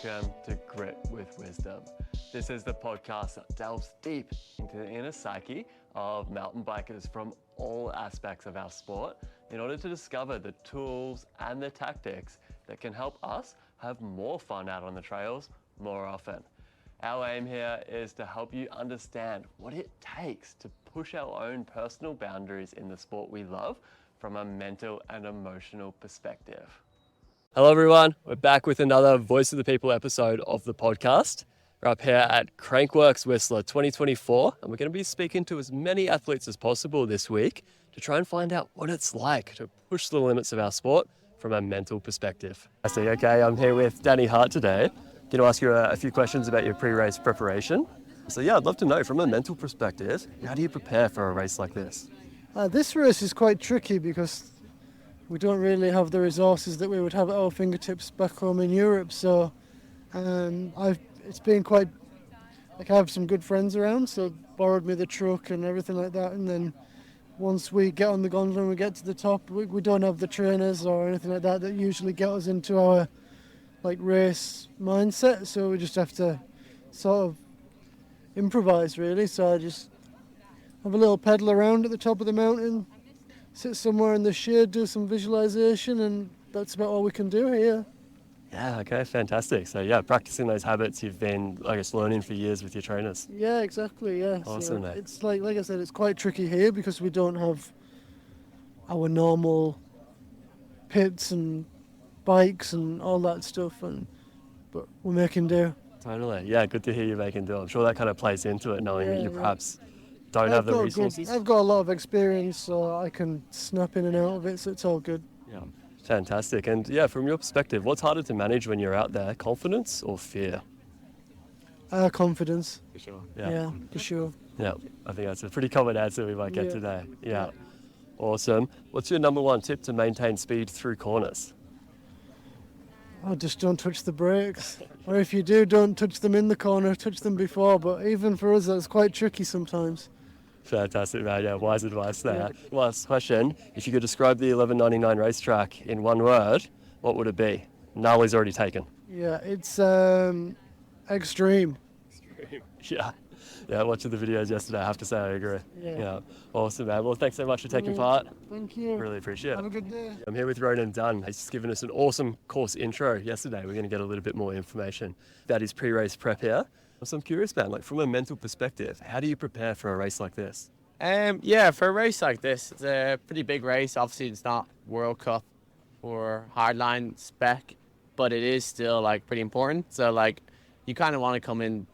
welcome to Grit with Wisdom. This is the podcast that delves deep into the inner psyche of mountain bikers from all aspects of our sport in order to discover the tools and the tactics that can help us have more fun out on the trails more often. Our aim here is to help you understand what it takes to push our own personal boundaries in the sport we love from a mental and emotional perspective. Hello everyone, we're back with another Voice of the People episode of the podcast. We're up here at Crankworx Whistler 2024 and we're going to be speaking to as many athletes as possible this week to try and find out what it's like to push the limits of our sport from a mental perspective. I see, okay, I'm here with Danny Hart today. Going to ask you a few questions about your pre-race preparation. So yeah, I'd love to know from a mental perspective, how do you prepare for a race like this? This race is quite tricky because we don't really have the resources that we would have at our fingertips back home in Europe. So it's been quite, like I have some good friends around, so borrowed me the truck and everything like that. And then once we get on the gondola and we get to the top, we don't have the trainers or anything like that usually get us into our race mindset. So we just have to sort of improvise really. So I just have a little pedal around at the top of the mountain, sit somewhere in the shade, do some visualization, and that's about all we can do here. Yeah, okay, fantastic. So yeah, practicing those habits you've been, I guess, learning for years with your trainers. Yeah, exactly, yeah. Awesome, so mate. it's like I said, it's quite tricky here because we don't have our normal pits and bikes and all that stuff, but we're making do. Totally, yeah, good to hear you making do. I'm sure that kind of plays into it, knowing that you perhaps don't have the resources. I've got a lot of experience, so I can snap in and out of it, so it's all good. Yeah, fantastic. And yeah, from your perspective, what's harder to manage when you're out there, confidence or fear? Confidence. For sure. Yeah, for sure. Yeah, I think that's a pretty common answer we might get today. Yeah, awesome. What's your number one tip to maintain speed through corners? Oh, just don't touch the brakes. Or if you do, don't touch them in the corner, touch them before. But even for us, that's quite tricky sometimes. Fantastic, man. Yeah, wise advice there. Yeah. Last question. If you could describe the 1199 racetrack in one word, what would it be? gnarly's already taken. Yeah, it's extreme. Yeah. Yeah, watching the videos yesterday, I have to say I agree. Yeah. Awesome, man. Well, thanks so much for taking part. Thank you. Really appreciate it. Have a good day. I'm here with Ronan Dunn. He's just given us an awesome course intro yesterday. We're going to get a little bit more information about his pre-race prep here. So I'm curious, man, from a mental perspective, how do you prepare for a race like this? For a race like this, it's a pretty big race. Obviously, it's not World Cup or hardline spec, but it is still pretty important. So you kind of want to come in,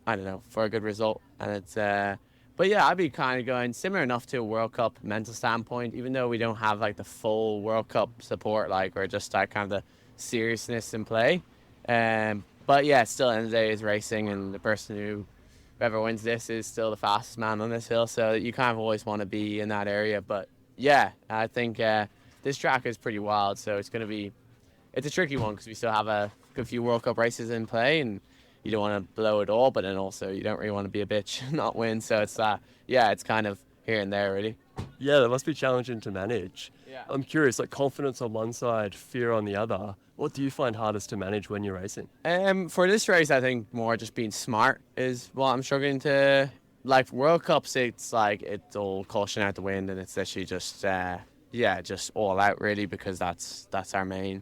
I don't know, for a good result. And it's, but yeah, I'd be kind of going similar enough to a World Cup mental standpoint, even though we don't have the full World Cup support, or just kind of the seriousness in play. But yeah, still at the end of the day is racing, and the person whoever wins this is still the fastest man on this hill. So you kind of always want to be in that area. But yeah, I think this track is pretty wild. So it's a tricky one because we still have a good few World Cup races in play, and you don't want to blow it all, but then also you don't really want to be a bitch and not win. So it's it's kind of here and there really. Yeah, that must be challenging to manage. Yeah. I'm curious, confidence on one side, fear on the other. What do you find hardest to manage when you're racing? For this race, I think more just being smart is what I'm struggling to. World Cups, it's it's all caution out the wind, and it's literally just just all out really, because that's our main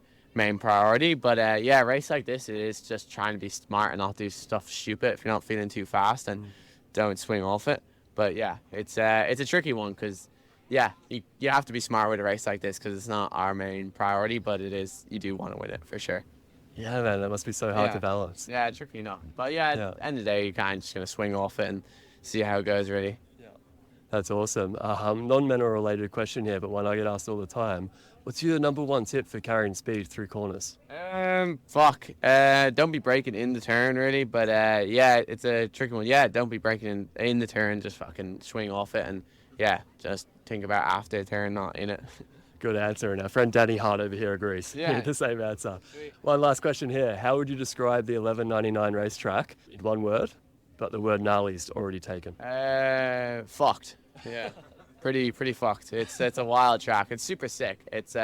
priority. But a race like this, it is just trying to be smart and not do stuff stupid if you're not feeling too fast, and don't swing off it. But yeah, it's a tricky one because you have to be smart with a race like this because it's not our main priority, but it is. You do want to win it for sure. Yeah, man, that must be so hard to balance. Yeah, tricky enough. But at the end of the day, you're kind of just going to swing off it and see how it goes really. Yeah, that's awesome. Non-mental related question here, but one I get asked all the time. What's your number one tip for carrying speed through corners? Don't be braking in the turn really, but it's a tricky one. Yeah, don't be braking in the turn, just fucking swing off it, and just think about after the turn, not in it. Good answer, and our friend Danny Hart over here agrees. Yeah. The same answer. Sweet. One last question here. How would you describe the 1199 racetrack in one word, but the word gnarly's already taken? Fucked. Yeah. Pretty fucked. It's a wild track. It's super sick. It's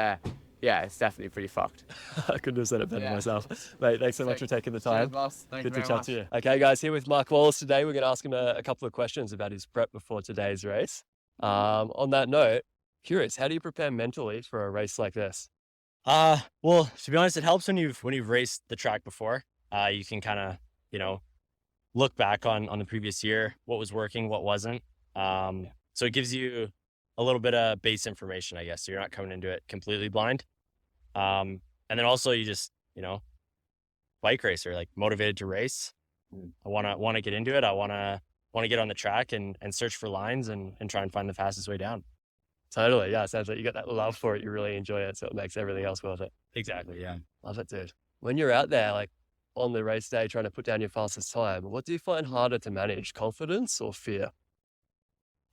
yeah, it's definitely pretty fucked. I couldn't have said it better Yeah. myself. Mate, thanks so much for taking the time. Cheers, boss. Thank Good you to very chat to much. you. Okay, guys, here with 𝗫𝗃𝗀𝗆 today. We're going to ask him a couple of questions about his prep before today's race. On that note, curious, how do you prepare mentally for a race like this? Well, to be honest, it helps when you've raced the track before. You can kind of, look back on the previous year, what was working, what wasn't. So it gives you a little bit of base information, I guess. So you're not coming into it completely blind. And then also you just, bike racer, like motivated to race. I want to get into it. I want to get on the track and search for lines and try and find the fastest way down. Totally, yeah. Sounds like you got that love for it. You really enjoy it, so it makes everything else worth it. Exactly, yeah. Love it, dude. When you're out there, like on the race day, trying to put down your fastest time, what do you find harder to manage, confidence or fear?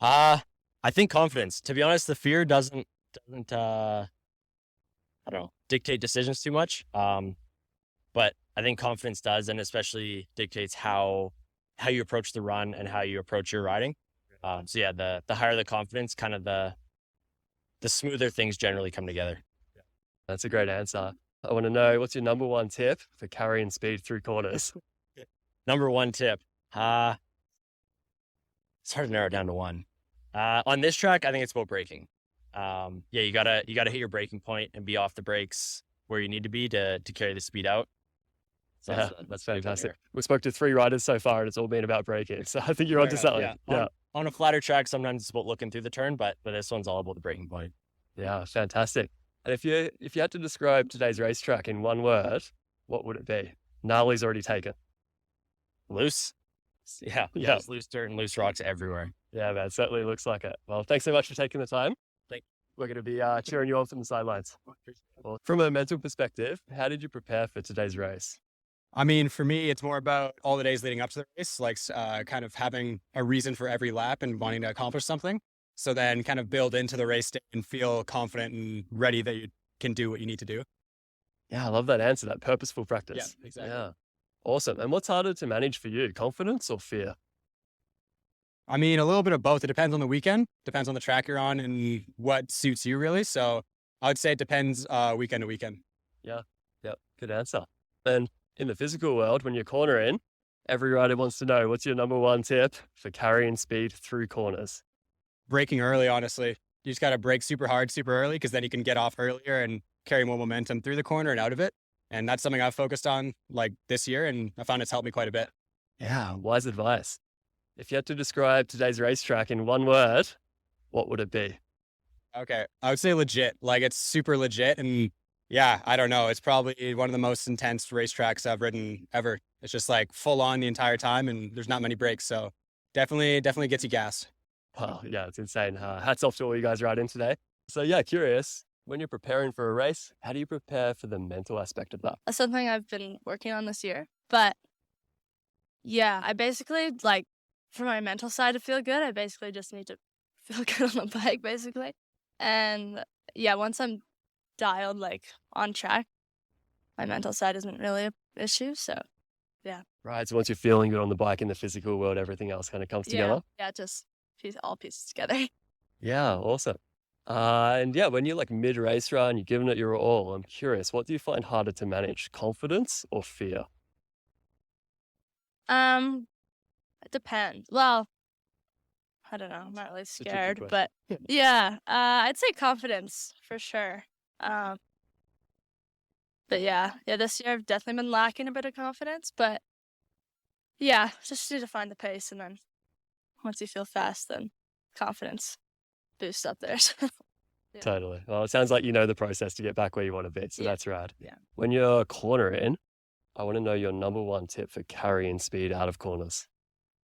I think confidence. To be honest, the fear doesn't I don't know, dictate decisions too much. But I think confidence does, and especially dictates how you approach the run and how you approach your riding. So yeah, the higher the confidence, kind of the smoother things generally come together. That's a great answer. I want to know, what's your number one tip for carrying speed through corners? Number one tip. It's hard to narrow it down to one. On this track, I think it's about braking. You gotta hit your braking point and be off the brakes where you need to be to carry the speed out. So Yeah, that's fantastic. We spoke to 3 riders so far, and it's all been about braking. So I think you're onto something. Yeah. On a flatter track, sometimes it's about looking through the turn, but this one's all about the braking point. Yeah, fantastic. And if you had to describe today's racetrack in one word, what would it be? gnarly's already taken. Loose. Yeah. There's loose dirt and loose rocks everywhere. Yeah, man, certainly looks like it. Well, thanks so much for taking the time. Thank you. We're going to be cheering you on from the sidelines. Well, from a mental perspective, how did you prepare for today's race? I mean, for me, it's more about all the days leading up to the race, like kind of having a reason for every lap and wanting to accomplish something. So then kind of build into the race day and feel confident and ready that you can do what you need to do. Yeah, I love that answer, that purposeful practice. Yeah, exactly. Yeah, awesome. And what's harder to manage for you, confidence or fear? I mean, a little bit of both. It depends on the weekend, depends on the track you're on and what suits you really. So I would say it depends weekend to weekend. Yeah, good answer. And in the physical world, when you're cornering, every rider wants to know, what's your number one tip for carrying speed through corners? Braking early, honestly. You just got to brake super hard, super early, because then you can get off earlier and carry more momentum through the corner and out of it. And that's something I've focused on like this year, and I found it's helped me quite a bit. Yeah, wise advice. If you had to describe today's racetrack in one word, what would it be? Okay, I would say legit. Like, it's super legit. And yeah, I don't know. It's probably one of the most intense racetracks I've ridden ever. It's just like full on the entire time, and there's not many breaks. So definitely gets you gassed. Wow, yeah, it's insane. Hats off to all you guys riding today. So yeah, curious, when you're preparing for a race, how do you prepare for the mental aspect of that? That's something I've been working on this year. But yeah, I basically, like, for my mental side to feel good, I basically just need to feel good on the bike, basically. And yeah, once I'm dialed, like, on track, my mental side isn't really an issue. So yeah. Right, so once you're feeling good on the bike in the physical world, everything else kind of comes together? Yeah, just all pieces together. Yeah, awesome. And yeah, when you're like mid-race run, you're giving it your all, I'm curious, what do you find harder to manage, confidence or fear? It depends. Well, I don't know. I'm not really a tricky scared, question. but yeah, I'd say confidence for sure. But yeah, this year I've definitely been lacking a bit of confidence, but yeah, just need to find the pace, and then once you feel fast, then confidence boosts up there. Yeah. Totally. Well, it sounds like you know the process to get back where you want to be, so Yeah. that's rad. Yeah. When you're cornering, I want to know your number one tip for carrying speed out of corners.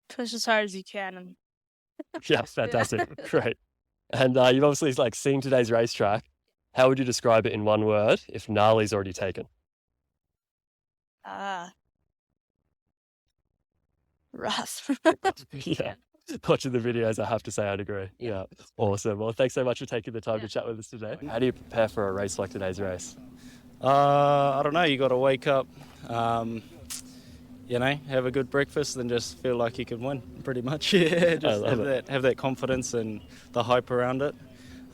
Push as hard as you can, and Yeah, fantastic. Great. And you've obviously like seen today's racetrack. How would you describe it in one word if gnarly's already taken? rough. Yeah. Watching the videos, I have to say I'd agree. Yeah. Awesome. Well, thanks so much for taking the time to chat with us today. How do you prepare for a race like today's race? I don't know. You got to wake up, have a good breakfast, and just feel like you can win. Pretty much, yeah. Just have that confidence and the hype around it.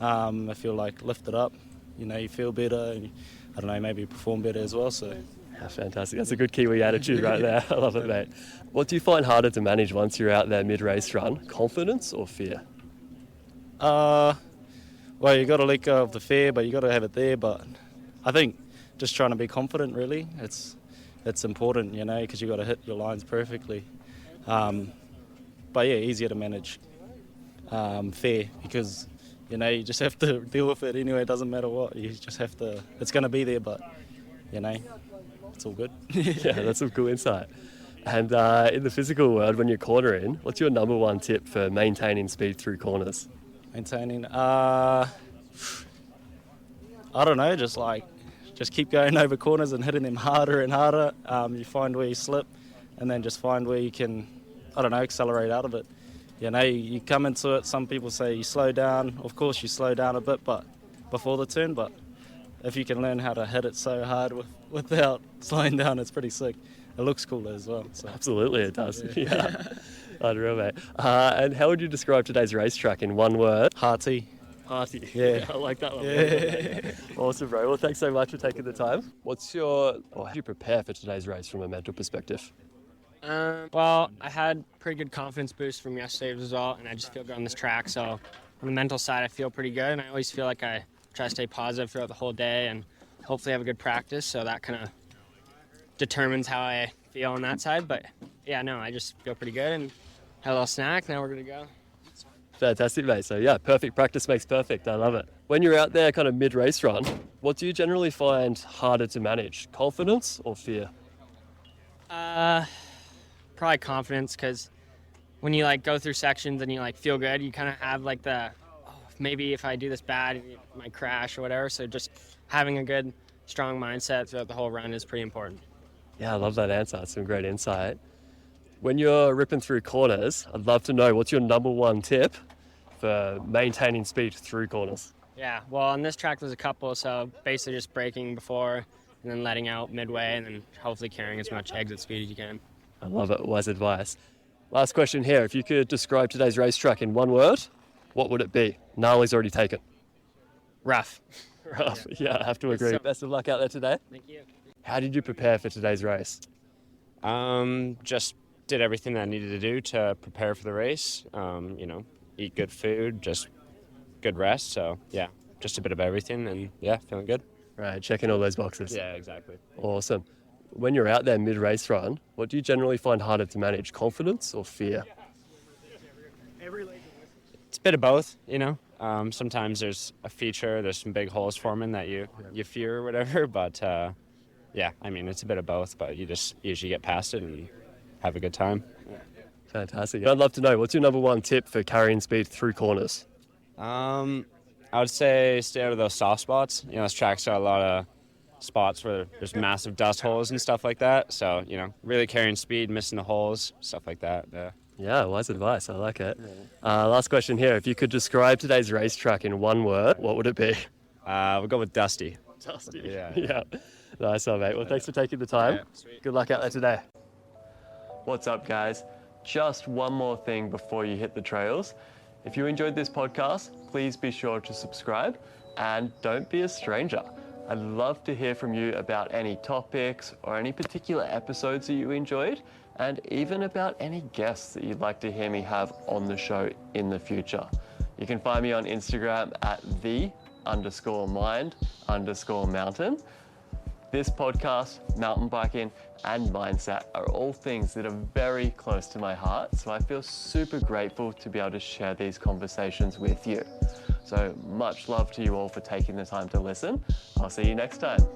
I feel like lift it up, you know, you feel better, and I don't know, maybe perform better as well. So. Yeah, fantastic. That's a good Kiwi attitude right there. I love it, mate. What do you find harder to manage once you're out there mid-race run? Confidence or fear? Well, you got to let go of the fear, but you got to have it there. But I think just trying to be confident, really, it's important, you know, because you got to hit your lines perfectly. But yeah, easier to manage fear because, you know, you just have to deal with it anyway. It doesn't matter what. You just have to. It's going to be there, but you know, it's all good. Yeah, that's some cool insight. And in the physical world, when you're cornering, what's your number one tip for maintaining speed through corners? Maintaining, I don't know, just keep going over corners and hitting them harder and harder. You find where you slip, and then just find where you can, I don't know, accelerate out of it. You know, you come into it. Some people say you slow down. Of course, you slow down a bit, but before the turn. But if you can learn how to hit it so hard without slowing down, it's pretty sick. It looks cooler as well. So. Absolutely, it does. Yeah, unreal, mate. And how would you describe today's racetrack in one word? Hearty. Hearty. Yeah. I like that one. Yeah. Awesome, bro. Well, thanks so much for taking the time. How do you prepare for today's race from a mental perspective? Well, I had pretty good confidence boost from yesterday's result, and I just feel good on this track. So on the mental side, I feel pretty good, and I always feel like I try to stay positive throughout the whole day and hopefully have a good practice. So that kind of determines how I feel on that side. But yeah, no, I just feel pretty good and had a little snack. Now we're going to go. Fantastic, mate. So yeah, perfect practice makes perfect. I love it. When you're out there kind of mid-race run, what do you generally find harder to manage? Confidence or fear? Probably confidence, because when you like go through sections and you like feel good, you kind of have like maybe if I do this bad, it might crash or whatever. So just having a good, strong mindset throughout the whole run is pretty important. Yeah, I love that answer. It's some great insight. When you're ripping through corners, I'd love to know what's your number one tip for maintaining speed through corners? Yeah, well, on this track there's a couple, so basically just braking before and then letting out midway and then hopefully carrying as much exit speed as you can. I love it. Wise advice. Last question here. If you could describe today's racetrack in one word, what would it be? gnarly's already taken. Rough. Rough. Yeah, I have to agree. Best of luck out there today. Thank you. How did you prepare for today's race? Just did everything that I needed to do to prepare for the race. You know, eat good food, just good rest. So yeah, just a bit of everything, and yeah, feeling good. Right, checking all those boxes. Yeah, exactly. Awesome. When you're out there mid-race run, what do you generally find harder to manage, confidence or fear? It's a bit of both, you know. Sometimes there's a feature, there's some big holes forming that you fear or whatever, but yeah, I mean, it's a bit of both, but you just usually get past it and have a good time. Fantastic. I'd love to know, what's your number one tip for carrying speed through corners? I would say stay out of those soft spots. You know, this track's got a lot of spots where there's massive dust holes and stuff like that. So, you know, really carrying speed, missing the holes, stuff like that. Yeah, wise advice. I like it. Last question here. If you could describe today's racetrack in one word, what would it be? We'll go with dusty. Dusty. Yeah. Yeah. Nice one, mate. Well, thanks for taking the time. Yeah, sweet. Good luck out there today. What's up, guys? Just one more thing before you hit the trails. If you enjoyed this podcast, please be sure to subscribe and don't be a stranger. I'd love to hear from you about any topics or any particular episodes that you enjoyed, and even about any guests that you'd like to hear me have on the show in the future. You can find me on Instagram at _mind_mountain. This podcast, mountain biking, and mindset are all things that are very close to my heart, so I feel super grateful to be able to share these conversations with you. So much love to you all for taking the time to listen. I'll see you next time.